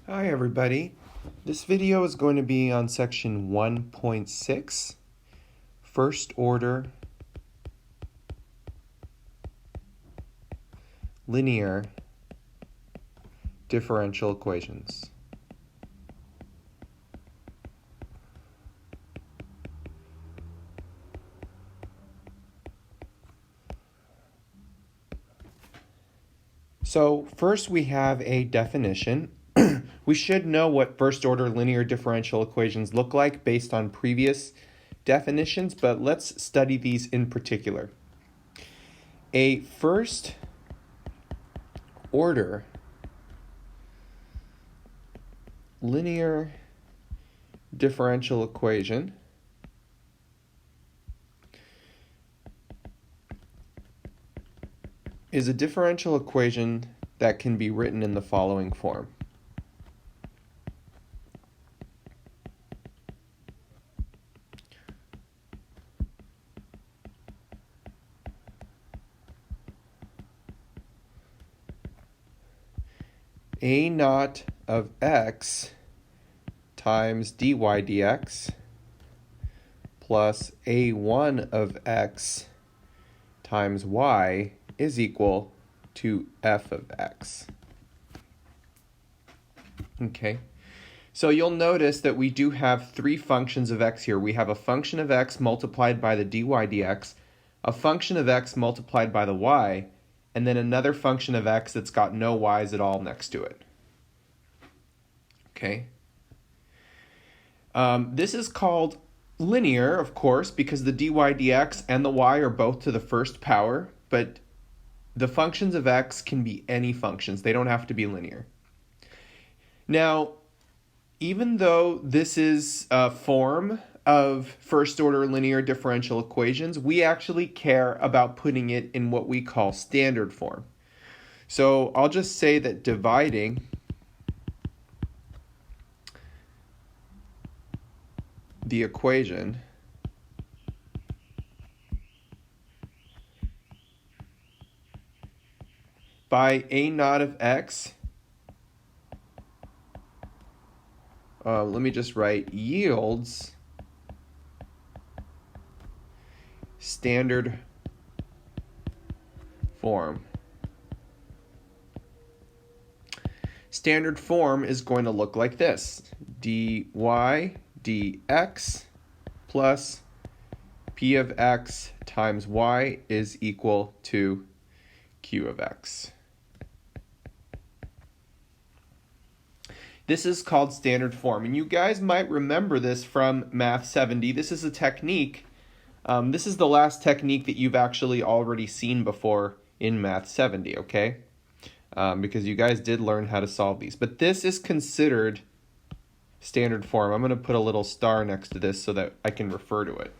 Hi everybody. This video is going to be on section 1.6, first order linear differential equations. So first we have a definition. We should know what first order linear differential equations look like based on previous definitions, but let's study these in particular. A first order linear differential equation is a differential equation that can be written in the following form. A naught of x times dy dx plus a1 of x times y is equal to f of x. Okay, so you'll notice that we do have three functions of x here. We have a function of x multiplied by the dy dx, a function of x multiplied by the y, and then another function of x that's got no y's at all next to it. Okay. This is called linear, of course, because the dy dx and the y are both to the first power, but the functions of x can be any functions. They don't have to be linear. Now, even though this is a form of first order linear differential equations, we actually care about putting it in what we call standard form. So I'll just say that dividing the equation by a naught of x, let me just write, yields standard form. Standard form is going to look like this: dy dx plus p of x times y is equal to q of x. This is called standard form, and you guys might remember this from Math 70. This is a technique. This is the last technique that you've actually already seen before in Math 70, okay? Because you guys did learn how to solve these. But this is considered standard form. I'm going to put a little star next to this so that I can refer to it.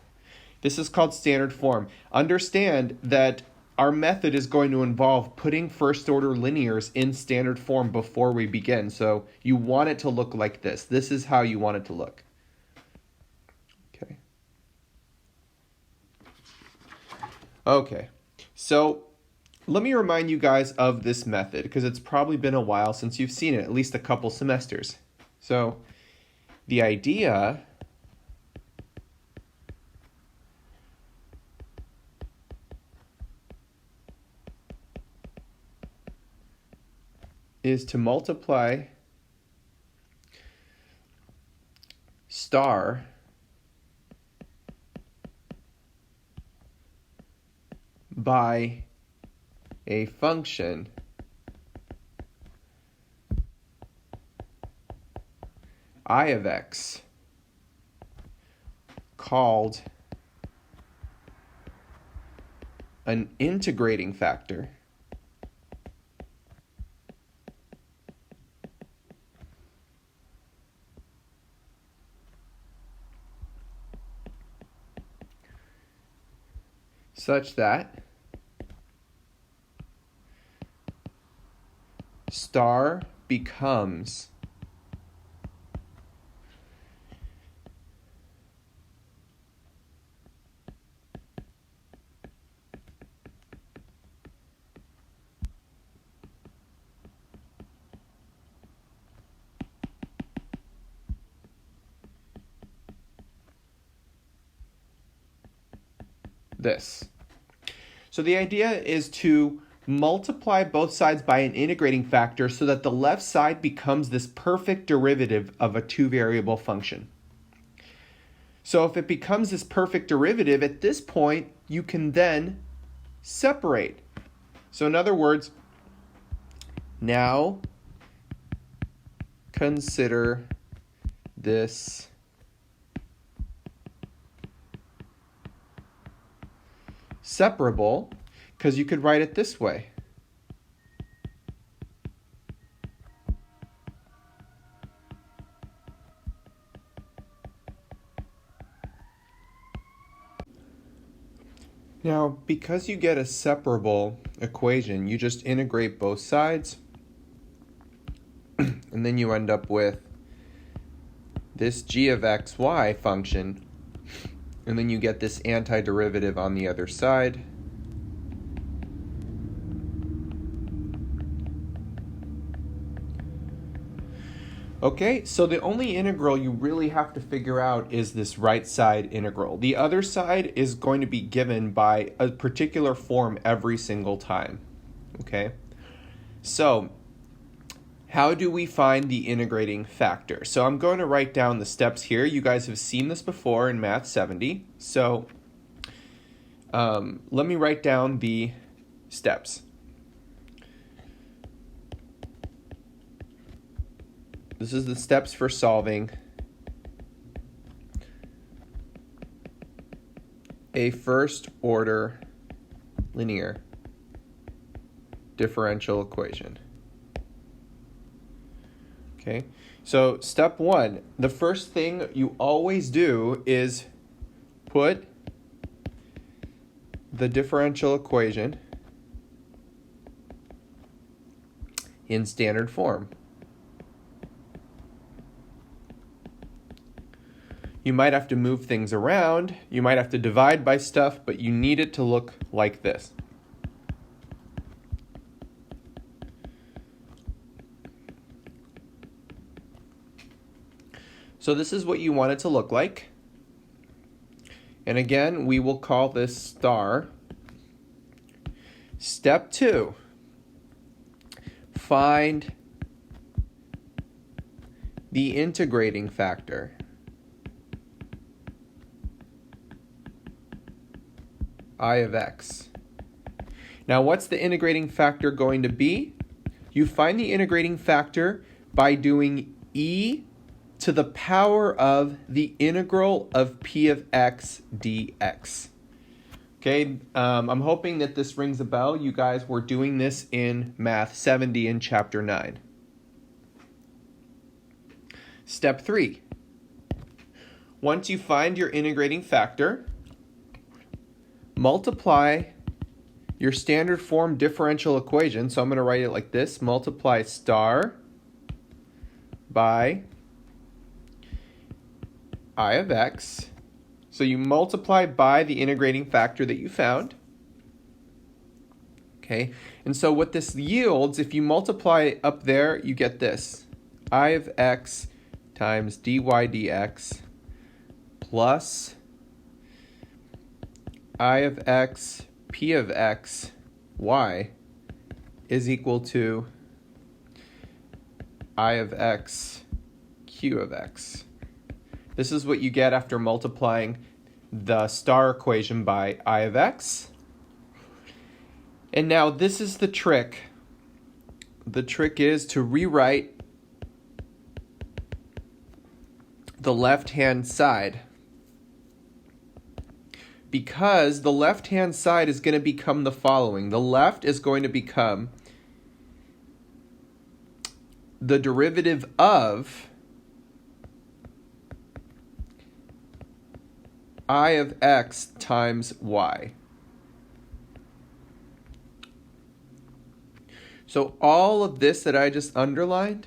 This is called standard form. Understand that our method is going to involve putting first order linears in standard form before we begin. So you want it to look like this. This is how you want it to look. Okay. Okay. So let me remind you guys of this method because it's probably been a while since you've seen it, at least a couple semesters. So the idea is to multiply star by a function I of x called an integrating factor such that star becomes this. So the idea is to multiply both sides by an integrating factor so that the left side becomes this perfect derivative of a two-variable function. So if it becomes this perfect derivative, at this point, you can then separate. So in other words, now consider this separable, because you could write it this way. Now, because you get a separable equation, you just integrate both sides, and then you end up with this g of xy function, and then you get this antiderivative on the other side. Okay, so the only integral you really have to figure out is this right side integral. The other side is going to be given by a particular form every single time. Okay, so how do we find the integrating factor? So I'm going to write down the steps here. You guys have seen this before in Math 70. So let me write down the steps. This is the steps for solving a first order linear differential equation. Okay, so step one, the first thing you always do is put the differential equation in standard form. You might have to move things around, you might have to divide by stuff, but you need it to look like this. So this is what you want it to look like. And again, we will call this star. Step two, find the integrating factor. I of x. Now, what's the integrating factor going to be? You find the integrating factor by doing e to the power of the integral of p of x dx. Okay, I'm hoping that this rings a bell. You guys were doing this in Math 70 in Chapter 9. Step 3. Once you find your integrating factor, multiply your standard form differential equation. So I'm going to write it like this. Multiply star by I of x. So you multiply by the integrating factor that you found. Okay, and so what this yields, if you multiply up there, you get this. I of x times dy dx plus I of x, p of x, y is equal to I of x, q of x. This is what you get after multiplying the star equation by I of x. And now this is the trick. The trick is to rewrite the left-hand side, because the left-hand side is going to become the following. The left is going to become the derivative of I of x times y. So all of this that I just underlined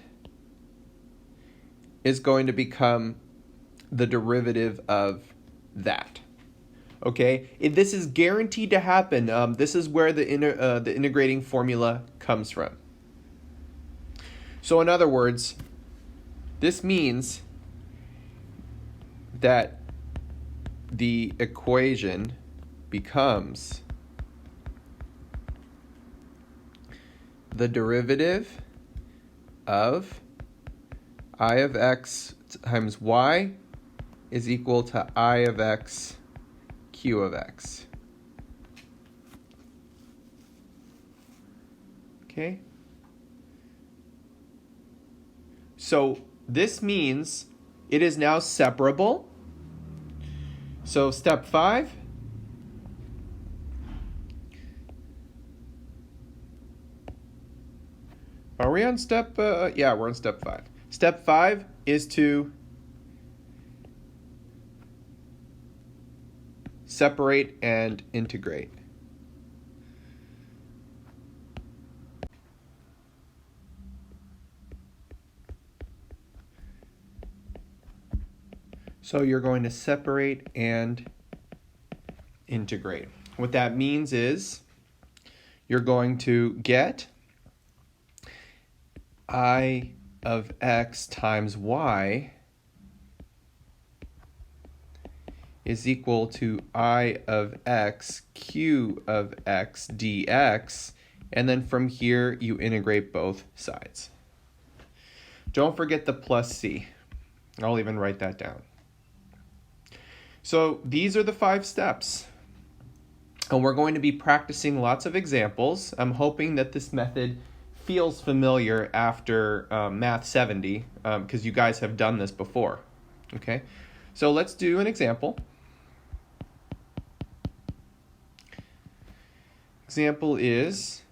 is going to become the derivative of that. Okay, this is guaranteed to happen. This is where the integrating formula comes from. So in other words, this means that the equation becomes the derivative of I of x times y is equal to I of x q of x. Okay? So this means it is now separable. So step 5. Are we on step? Yeah, we're on step 5. Step 5 is to separate and integrate. So you're going to separate and integrate. What that means is you're going to get I of x times y is equal to I of x q of x dx, and then from here you integrate both sides. Don't forget the plus c. I'll even write that down. So these are the 5 steps. And we're going to be practicing lots of examples. I'm hoping that this method feels familiar after Math 70, because you guys have done this before. Okay, so let's do an example. Example is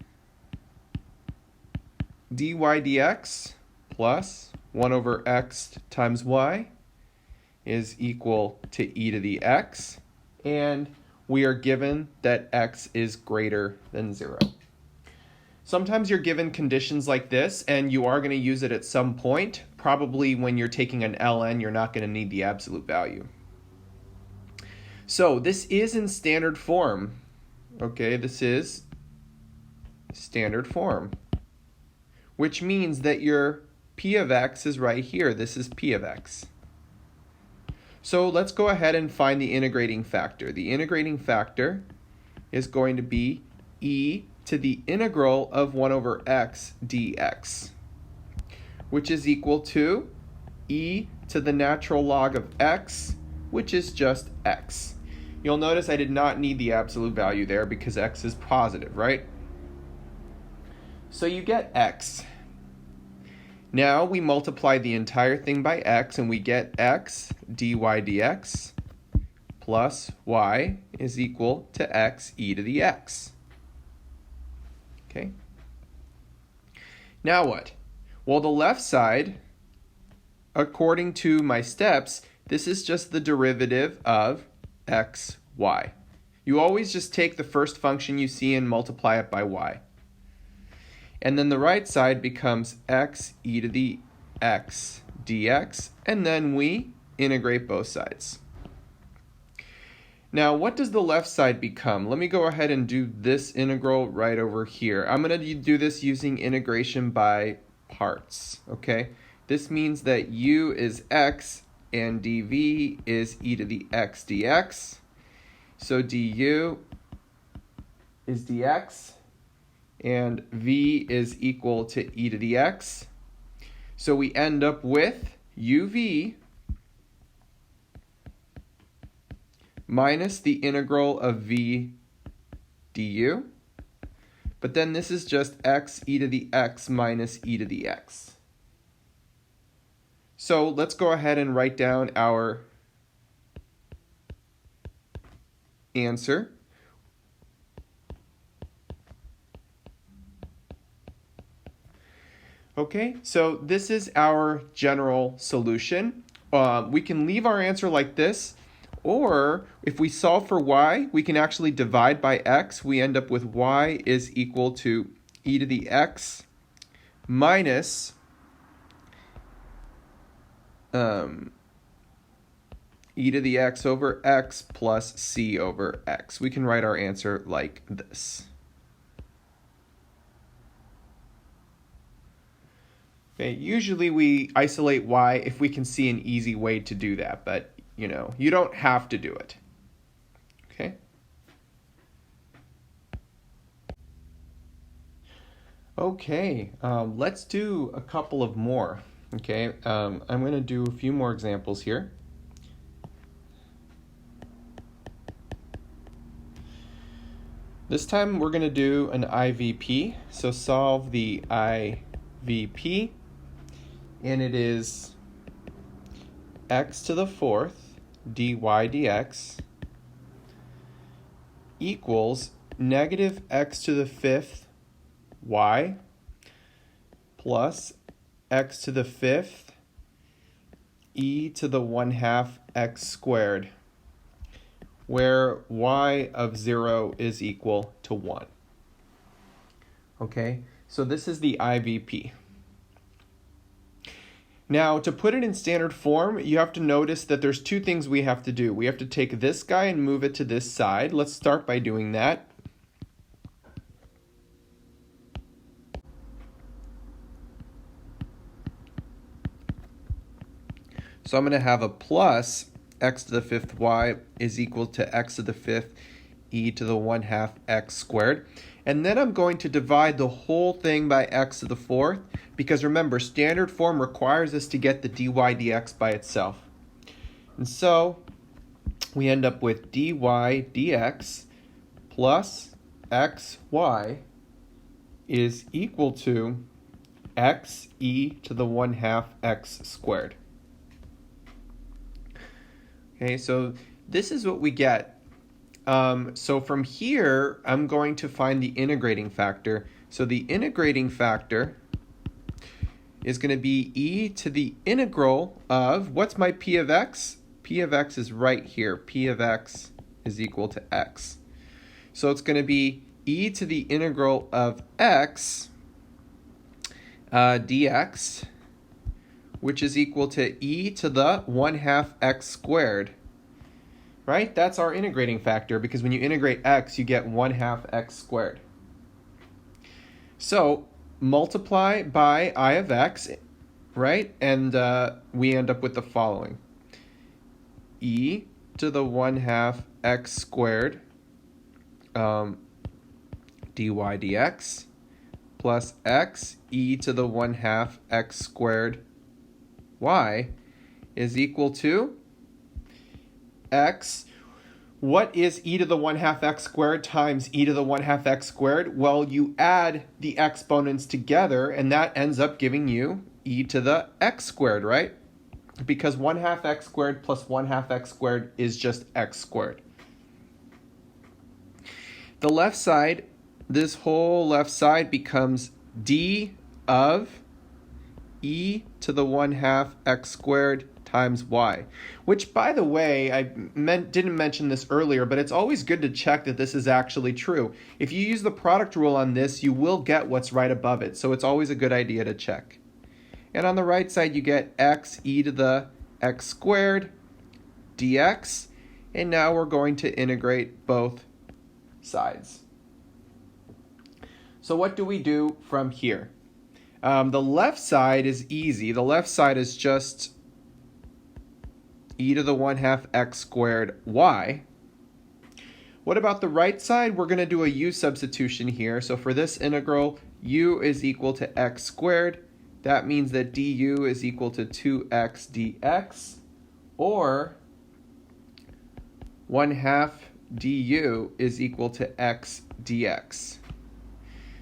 dy dx plus 1 over x times y is equal to e to the x, and we are given that x is greater than 0. Sometimes you're given conditions like this, and you are going to use it at some point. Probably when you're taking an ln, you're not going to need the absolute value. So this is in standard form. Okay, this is standard form, which means that your p of x is right here. This is p of x. So let's go ahead and find the integrating factor. The integrating factor is going to be e to the integral of 1 over x dx, which is equal to e to the natural log of x, which is just x. You'll notice I did not need the absolute value there because x is positive, right? So you get x. Now we multiply the entire thing by x, and we get x dy dx plus y is equal to x e to the x. Okay. Now what? Well, the left side, according to my steps, this is just the derivative of x, y. You always just take the first function you see and multiply it by y. And then the right side becomes x e to the x dx, and then we integrate both sides. Now, what does the left side become? Let me go ahead and do this integral right over here. I'm going to do this using integration by parts, okay? This means that u is x and dv is e to the x dx. So du is dx, and v is equal to e to the x. So we end up with uv minus the integral of v du. But then this is just x e to the x minus e to the x. So let's go ahead and write down our answer. Okay, so this is our general solution. We can leave our answer like this, or if we solve for y, we can actually divide by x. We end up with y is equal to e to the x minus e to the x over x plus c over x. We can write our answer like this. Okay, usually we isolate y if we can see an easy way to do that, but you don't have to do it. Okay? Okay, let's do a couple of more. Okay, I'm going to do a few more examples here. This time we're going to do an IVP. So solve the IVP, and it is x to the fourth dy dx equals negative x to the fifth y plus x to the fifth e to the 1/2 x squared, where y of 0 is equal to 1. Okay, so this is the IVP. Now, to put it in standard form, you have to notice that there's two things we have to do. We have to take this guy and move it to this side. Let's start by doing that. So I'm going to have a plus x to the fifth y is equal to x to the fifth e to the 1/2 x squared. And then I'm going to divide the whole thing by x to the fourth, because remember, standard form requires us to get the dy dx by itself. And so we end up with dy dx plus xy is equal to x e to the 1/2 x squared. Okay, so this is what we get. So from here, I'm going to find the integrating factor. So the integrating factor is going to be e to the integral of, what's my p of x? P of x is right here. P of x is equal to x. So it's going to be e to the integral of x dx, which is equal to e to the 1/2 x squared. Right? That's our integrating factor, because when you integrate x, you get 1/2 x squared. So multiply by I of x, right? And we end up with the following. E to the 1/2 x squared dy dx plus x e to the 1/2 x squared y is equal to x. What is e to the 1/2 x squared times e to the 1/2 x squared? Well, you add the exponents together, and that ends up giving you e to the x squared, right? Because 1/2 x squared plus 1/2 x squared is just x squared. The left side, this whole left side becomes d of e to the 1/2 x squared times y, which, by the way, I didn't mention this earlier, but it's always good to check that this is actually true. If you use the product rule on this, you will get what's right above it, so it's always a good idea to check. And on the right side, you get x e to the x squared dx, and now we're going to integrate both sides. So what do we do from here? The left side is easy. The left side is just e to the 1/2 x squared y. What about the right side? We're going to do a u substitution here. So for this integral, u is equal to x squared. That means that du is equal to 2x dx, or 1/2 du is equal to x dx.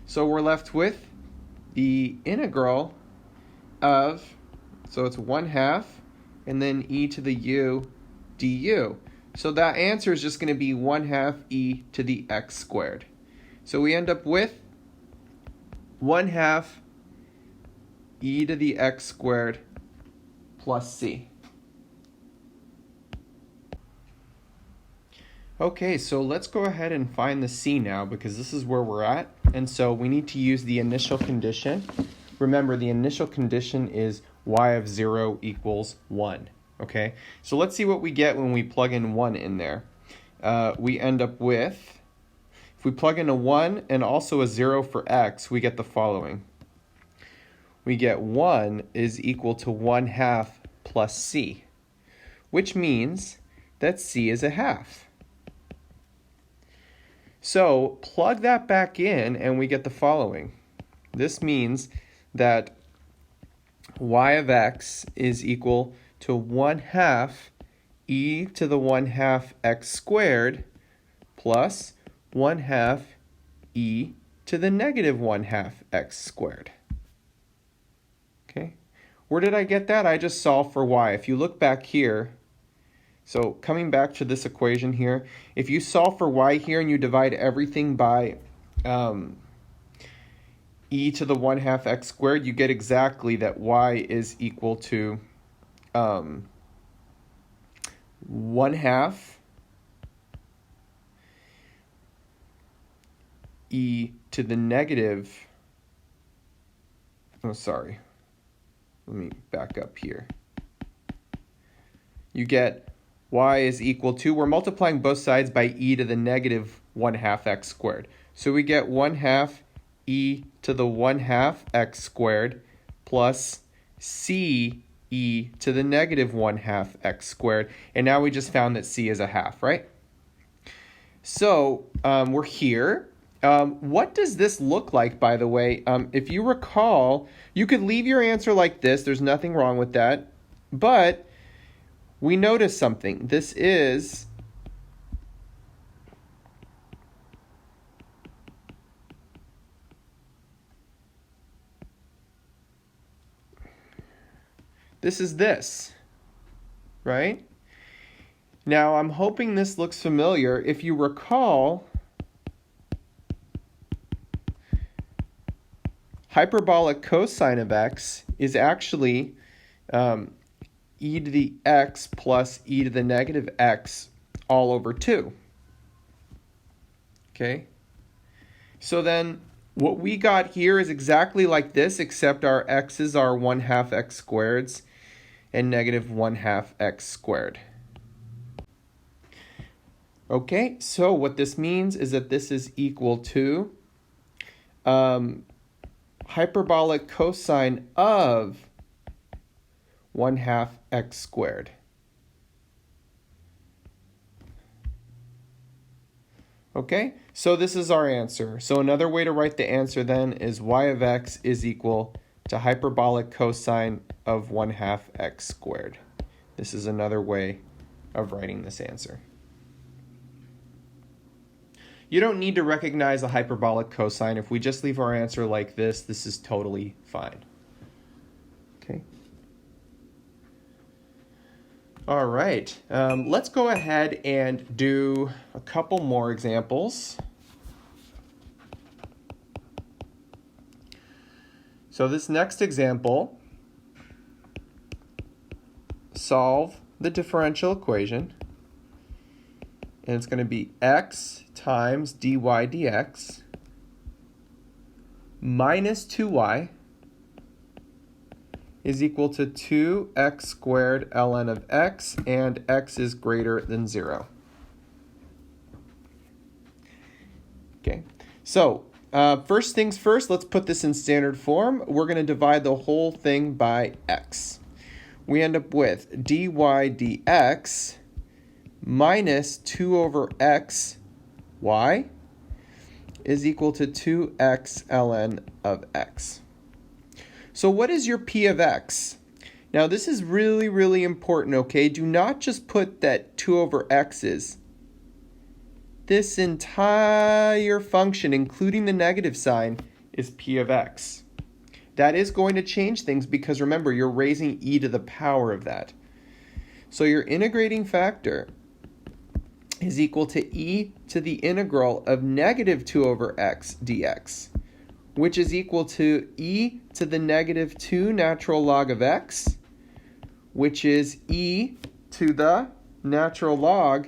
So we're left with the integral of, so it's 1/2, and then e to the u du. So that answer is just going to be 1/2 e to the x squared. So we end up with 1/2 e to the x squared plus c. Okay, so let's go ahead and find the c now, because this is where we're at. And so we need to use the initial condition. Remember, the initial condition is y of 0 equals 1. Okay, so let's see what we get when we plug in 1 in there. We end up with, if we plug in a 1 and also a 0 for x, we get the following. We get 1 is equal to 1/2 plus c, which means that c is a half. So plug that back in and we get the following. This means that y of x is equal to 1/2 e to the 1/2 x squared plus 1/2 e to the negative 1/2 x squared. Okay, where did I get that? I just solved for y. If you look back here, so coming back to this equation here, if you solve for y here and you divide everything by e to the 1/2 x squared, you get exactly that y is equal to 1/2 e to the negative, let me back up here. You get y is equal to, we're multiplying both sides by e to the negative 1/2 x squared. So we get 1/2 e to the 1/2 x squared plus c e to the negative 1/2 x squared. And now we just found that c is a half, right? So we're here. What does this look like, by the way? If you recall, you could leave your answer like this. There's nothing wrong with that. But we notice something. This is this, right? Now, I'm hoping this looks familiar. If you recall, hyperbolic cosine of x is actually e to the x plus e to the negative x all over 2. Okay? So then what we got here is exactly like this, except our x's are 1/2 x squareds and negative 1/2 x squared. Okay, so what this means is that this is equal to hyperbolic cosine of 1/2 x squared. Okay, so this is our answer. So another way to write the answer then is y of x is equal to hyperbolic cosine of 1/2 x squared. This is another way of writing this answer. You don't need to recognize a hyperbolic cosine. If we just leave our answer like this is totally fine. Okay. All right, let's go ahead and do a couple more examples. So this next example, solve the differential equation. And it's going to be x times dy dx minus 2y is equal to 2x squared ln of x, and x is greater than 0. Okay, so first things first, let's put this in standard form. We're going to divide the whole thing by x. We end up with dy dx minus 2 over x y is equal to 2x ln of x. So what is your p of x? Now this is really, really important, okay? Do not just put that 2 over x is. This entire function, including the negative sign, is p of x. That is going to change things because remember, you're raising e to the power of that. So your integrating factor is equal to e to the integral of negative 2 over x dx, which is equal to e to the negative 2 natural log of x, which is e to the natural log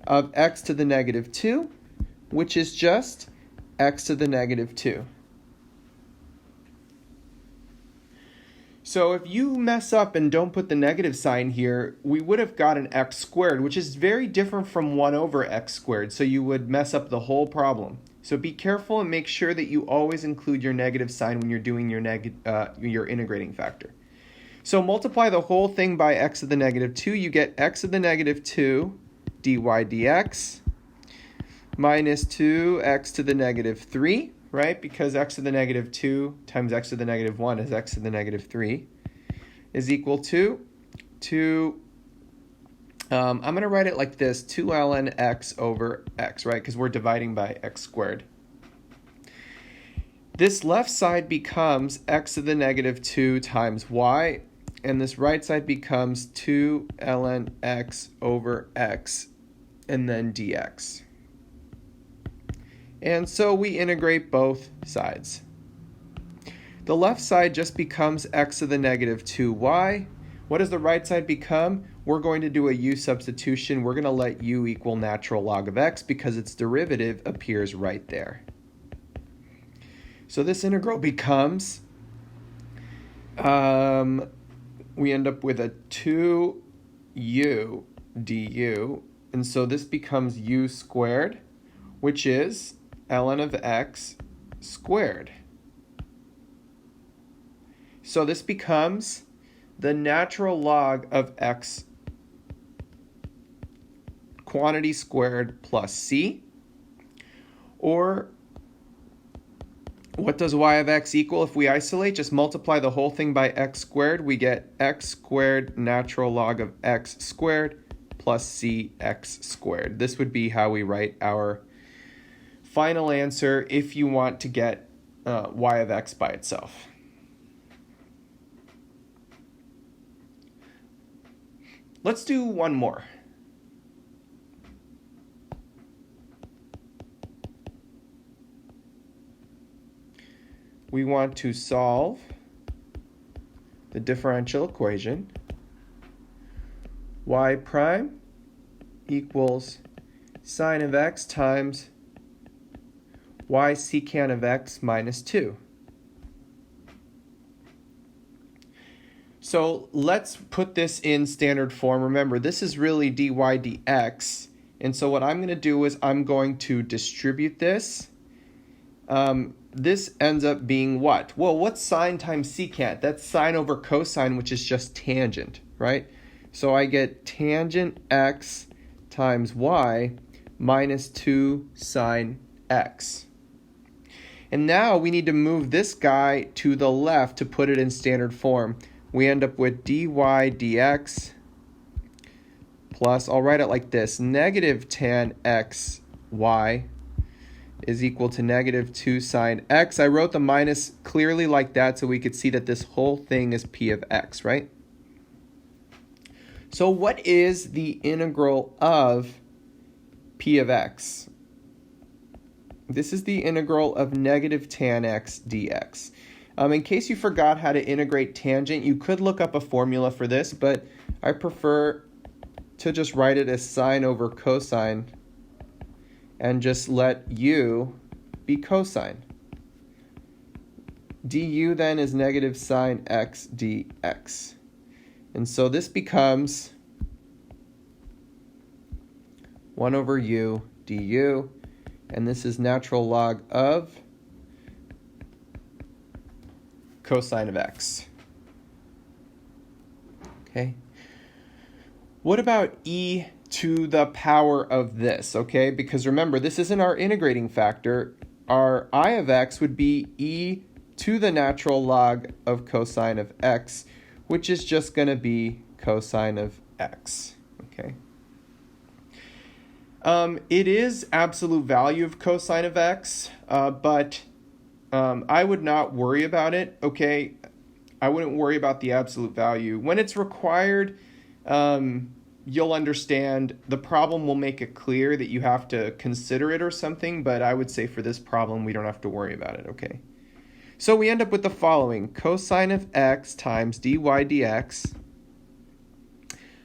of x to the negative 2, which is just x to the negative 2. So if you mess up and don't put the negative sign here, we would have got an x squared, which is very different from 1 over x squared, so you would mess up the whole problem. So be careful and make sure that you always include your negative sign when you're doing your integrating factor. So multiply the whole thing by x to the negative 2, you get x to the negative 2 dy dx minus 2x to the negative 3 right? Because x to the negative 2 times x to the negative 1 is x to the negative 3 is equal to I'm going to write it like this, 2 ln x over x, right? Because we're dividing by x squared. This left side becomes x to the negative 2 times y, and this right side becomes 2 ln x over x, and then dx. And so we integrate both sides. The left side just becomes x to the negative 2y. What does the right side become? We're going to do a u substitution. We're going to let u equal natural log of x because its derivative appears right there. So this integral becomes, we end up with a 2u du, and so this becomes u squared, which is ln of x squared. So this becomes the natural log of x quantity squared plus c, or what does y of x equal if we isolate? Just multiply the whole thing by x squared. We get x squared natural log of x squared plus cx squared. This would be how we write our final answer if you want to get y of x by itself. Let's do one more. We want to solve the differential equation y prime equals sine of x times y secant of x minus 2. So let's put this in standard form. Remember, this is really dy dx. And so what I'm going to do is I'm going to distribute this. This ends up being what? Well, what's sine times secant? That's sine over cosine, which is just tangent, right? So I get tangent x times y minus 2 sine x. And now we need to move this guy to the left to put it in standard form. We end up with dy dx plus, I'll write it like this, negative tan x y is equal to negative 2 sine x. I wrote the minus clearly like that so we could see that this whole thing is p of x, right? So what is the integral of p of x? This is the integral of negative tan x dx. In case you forgot how to integrate tangent, you could look up a formula for this, but I prefer to just write it as sine over cosine and just let u be cosine. du then is negative sine x dx. And so this becomes 1 over u du, and this is natural log of cosine of x. Okay. What about e to the power of this, okay? Because remember, this isn't our integrating factor. Our I of x would be e to the natural log of cosine of x, which is just going to be cosine of x, okay? It is absolute value of cosine of x, but I would not worry about it, okay? I wouldn't worry about the absolute value. When it's required, you'll understand. The problem will make it clear that you have to consider it or something, but I would say for this problem, we don't have to worry about it, okay? So we end up with the following. Cosine of x times dy dx.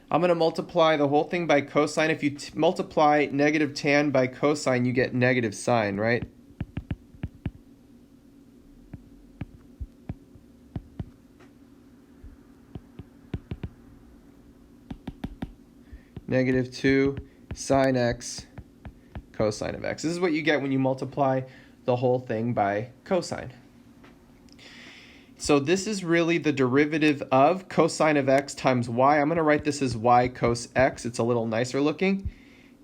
I'm going to multiply the whole thing by cosine. If you multiply negative tan by cosine, you get negative sine, right? Negative 2 sine x cosine of x. This is what you get when you multiply the whole thing by cosine. So this is really the derivative of cosine of x times y. I'm going to write this as y cos x. It's a little nicer looking.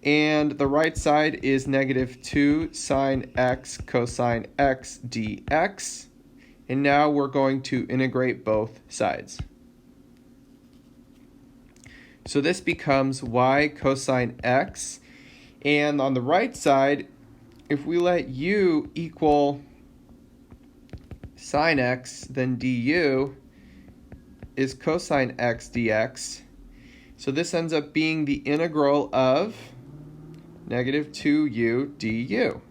And the right side is negative 2 sine x cosine x dx. And now we're going to integrate both sides. So this becomes y cosine x. And on the right side, if we let u equal sine x, then du is cosine x dx. So this ends up being the integral of negative 2u du.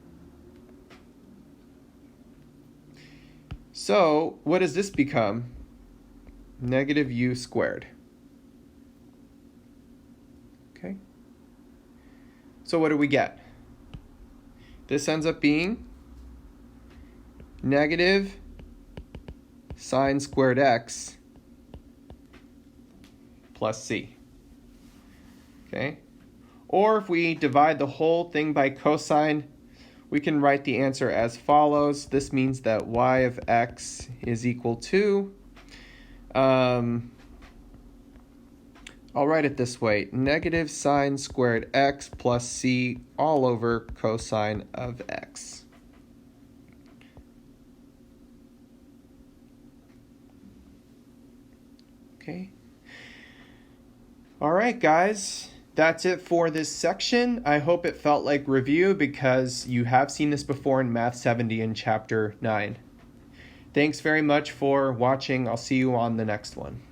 So what does this become? Negative u squared. Okay. So what do we get? This ends up being negative sine squared x plus c. Okay? Or if we divide the whole thing by cosine, we can write the answer as follows. This means that y of x is equal to, I'll write it this way, negative sine squared x plus c all over cosine of x. Okay. All right, guys. That's it for this section. I hope it felt like review because you have seen this before in Math 70 in Chapter 9. Thanks very much for watching. I'll see you on the next one.